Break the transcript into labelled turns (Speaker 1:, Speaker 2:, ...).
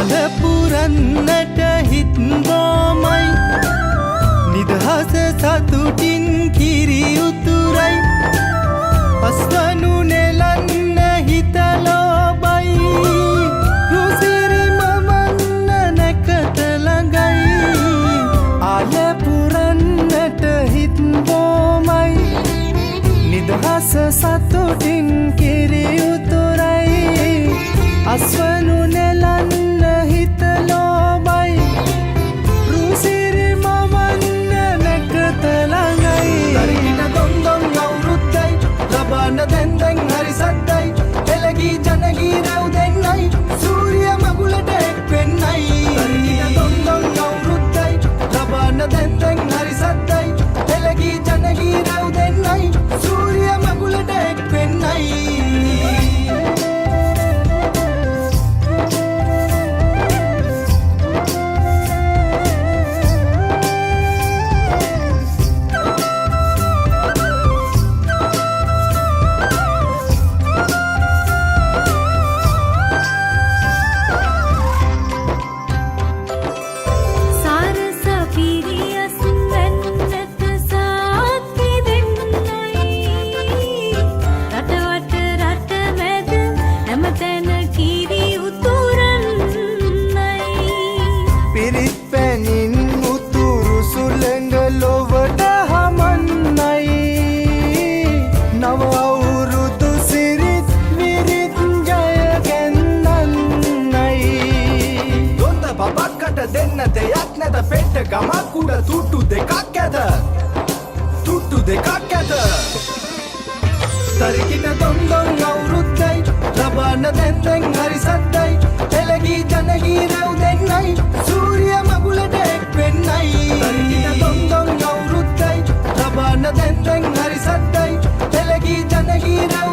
Speaker 1: පුරන්නට හිත් බොමයි නිදහස සතුටින් කිරි උතුරයි අස්වනු නෙලන්න හිත ලෝබයි රුසිරි මවන්න නැකත ළඟයි ආල පුරන්නට හිත් බොමයි නිදහස සතුටින් කිරි උතුරයි අස්වනු නෙලන්න හිත ලෝබයි රුසිරි මවන්න නැකත ළඟයි දරිගින දොන්දොන් අවුරුද්දයි ලබන්න දැන් හරි සද්දයි එළගී ජනගී රැව් දෙන්නයි සූරිය මගුලට එක් වෙන්නයි දරිගින දොන්දොන් අවුරුද්දයි ලබන්න දැන් හරි සද්දයි එළගී ජනගී රැව් දෙන්නයි සූරිය මගුලට එක් වෙන්නයි දෙයක් නැත පෙට්ට ගමක් උඩ තුට්ටු දෙකක් ඇත තුට්ටු දෙකක් ඇත තරිකින දොන්දොන් අවුරුද්දයි ලබන්න දැන් හරි සද්දයි එළගී ජනගී රැව් දෙන්නයි සූරිය මගුලට එක් වෙන්නයි තරිකින දොන්දොන් අවුරුද්දයි ලබන්න දැන් හරි සද්දයි එළගී ජනගී රැව්